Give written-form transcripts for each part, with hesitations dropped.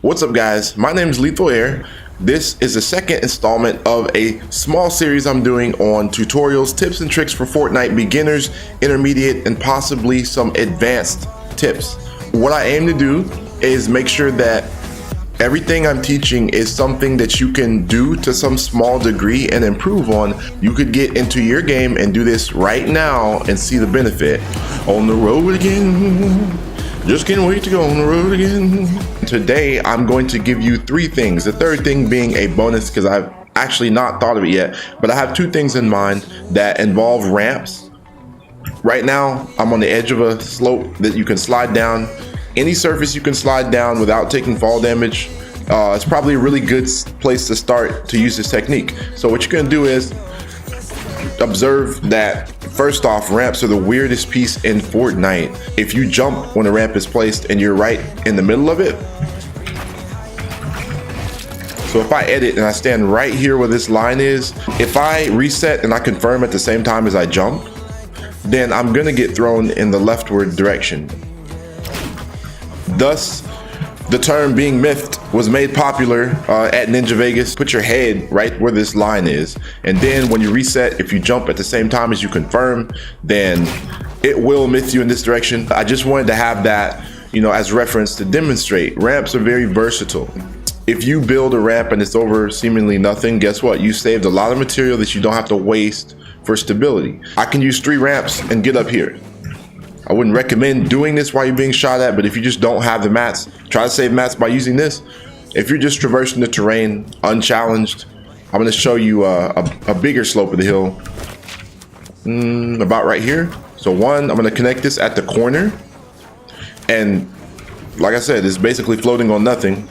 What's up guys, my name is Lethal.heir. This is the second installment of a small series I'm doing on tutorials, tips and tricks for Fortnite beginners, intermediate, and possibly some advanced tips. What I aim to do is make sure that everything I'm teaching is something that you can do to some small degree and improve on. You could get into your game and do this right now and see the benefit. On the road again. Just can't wait to go on the road again. Today, I'm going to give you three things. The third thing being a bonus because I've actually not thought of it yet, but I have two things in mind that involve ramps. Right now, I'm on the edge of a slope that you can slide down. Any surface you can slide down without taking fall damage. It's probably a really good place to start to use this technique. So what you're gonna do is observe that first off, ramps are the weirdest piece in Fortnite. If you jump when a ramp is placed and you're right in the middle of it. So if I edit and I stand right here where this line is, if I reset and I confirm at the same time as I jump, then I'm gonna get thrown in the leftward direction. Thus, the term being miffed was made popular at Ninja Vegas. Put your head right where this line is. And then when you reset, if you jump at the same time as you confirm, then it will myth you in this direction. I just wanted to have that, as reference to demonstrate. Ramps are very versatile. If you build a ramp and it's over seemingly nothing, guess what? You saved a lot of material that you don't have to waste for stability. I can use 3 ramps and get up here. I wouldn't recommend doing this while you're being shot at, but if you just don't have the mats, try to save mats by using this. If you're just traversing the terrain unchallenged, I'm going to show you a bigger slope of the hill, about right here. So one, I'm going to connect this at the corner, and like I said, it's basically floating on nothing.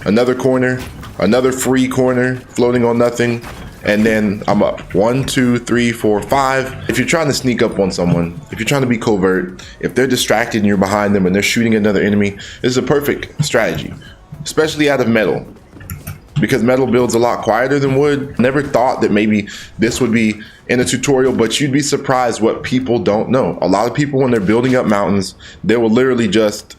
Another corner, another free corner, floating on nothing. And then I'm up. 1, 2, 3, 4, 5. If you're trying to sneak up on someone, if you're trying to be covert, if they're distracted and you're behind them and they're shooting another enemy, this is a perfect strategy, especially out of metal, because metal builds a lot quieter than wood. Never thought that maybe this would be in a tutorial, but you'd be surprised what people don't know. A lot of people, when they're building up mountains, they will literally just,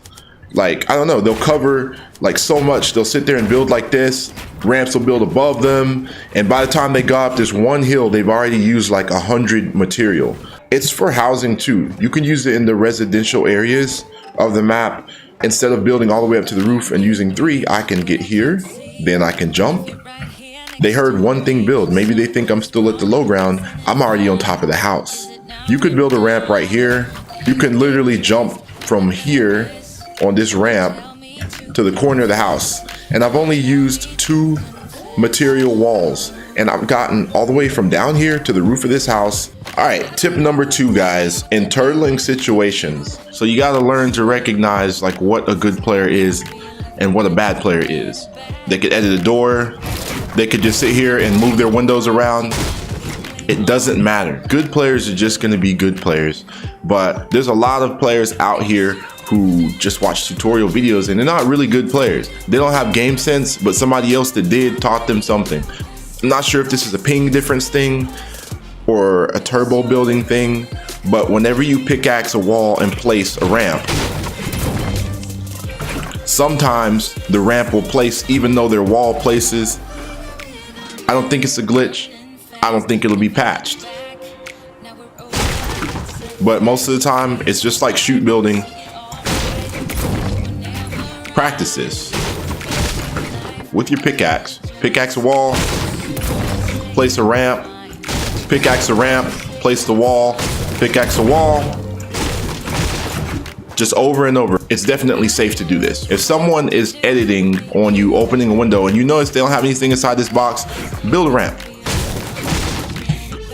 they'll cover so much. They'll sit there and build like this. Ramps will build above them, and by the time they go up this one hill, they've already used 100 material. It's for housing too. You can use it in the residential areas of the map. Instead of building all the way up to the roof and using 3, I can get here, then I can jump. They heard one thing build. Maybe they think I'm still at the low ground. I'm already on top of the house. You could build a ramp right here. You can literally jump from here on this ramp to the corner of the house. And I've only used 2 material walls, and I've gotten all the way from down here to the roof of this house. All right, tip number 2, guys, in turtling situations. So you got to learn to recognize what a good player is and what a bad player is. They could edit a door. They could just sit here and move their windows around. It doesn't matter. Good players are just going to be good players. But there's a lot of players out here who just watch tutorial videos and they're not really good players. They don't have game sense, but somebody else that did taught them something. I'm not sure if this is a ping difference thing or a turbo building thing, but whenever you pickaxe a wall and place a ramp, sometimes the ramp will place even though their wall places. I don't think it's a glitch. I don't think it'll be patched. But most of the time, it's just like shoot building. Practice this with your pickaxe. Pickaxe a wall, place a ramp, pickaxe a ramp, place the wall, pickaxe a wall. Just over and over. It's definitely safe to do this. If someone is editing on you, opening a window, and you notice they don't have anything inside this box, build a ramp.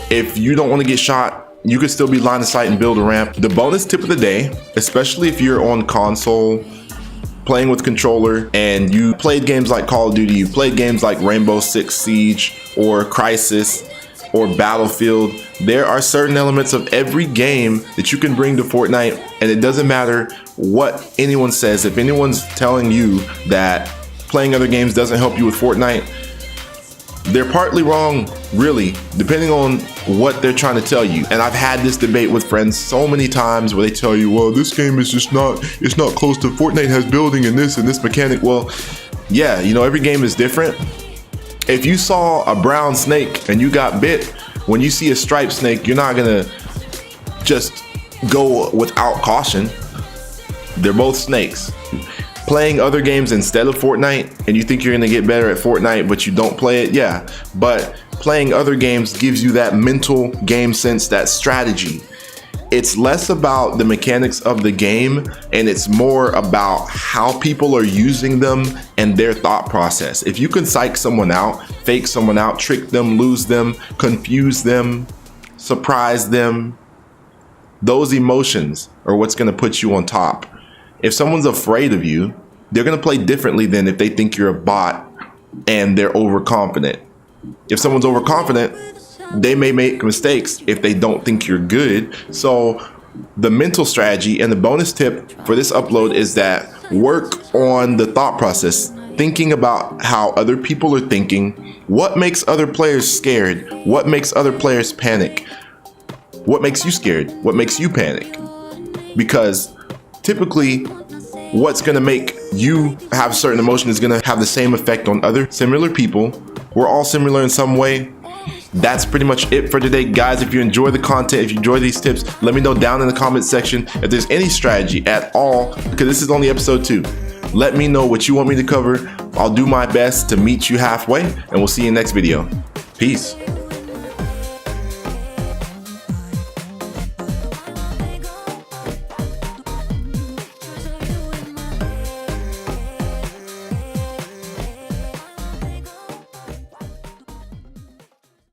If you don't want to get shot, you could still be line of sight and build a ramp. The bonus tip of the day, especially if you're on console, playing with controller, and you played games like Call of Duty, you played games like Rainbow Six Siege or Crisis or Battlefield, there are certain elements of every game that you can bring to Fortnite, and it doesn't matter what anyone says. If anyone's telling you that playing other games doesn't help you with Fortnite, they're partly wrong, really, depending on what they're trying to tell you. And I've had this debate with friends so many times where they tell you, well, this game is just not, it's not close to Fortnite has building and this mechanic. Well, Yeah, you know, every game is different. If you saw a brown snake and you got bit, when you see a striped snake, you're not gonna just go without caution. They're both snakes. Playing other games instead of Fortnite, and you think you're gonna get better at Fortnite, but you don't play it, yeah. But playing other games gives you that mental game sense, that strategy. It's less about the mechanics of the game, and it's more about how people are using them and their thought process. If you can psych someone out, fake someone out, trick them, lose them, confuse them, surprise them, those emotions are what's gonna put you on top. If someone's afraid of you, they're gonna play differently than if they think you're a bot and they're overconfident. If someone's overconfident, they may make mistakes if they don't think you're good. So the mental strategy and the bonus tip for this upload is that work on the thought process, thinking about how other people are thinking, what makes other players scared, what makes other players panic, what makes you scared, what makes you panic. Because typically what's gonna make you have a certain emotion is gonna have the same effect on other similar people. We're all similar in some way. That's pretty much it for today, guys. If you enjoy the content, if you enjoy these tips, let me know down in the comment section if there's any strategy at all, because this is only episode 2. Let me know what you want me to cover. I'll do my best to meet you halfway, and we'll see you in the next video. Peace.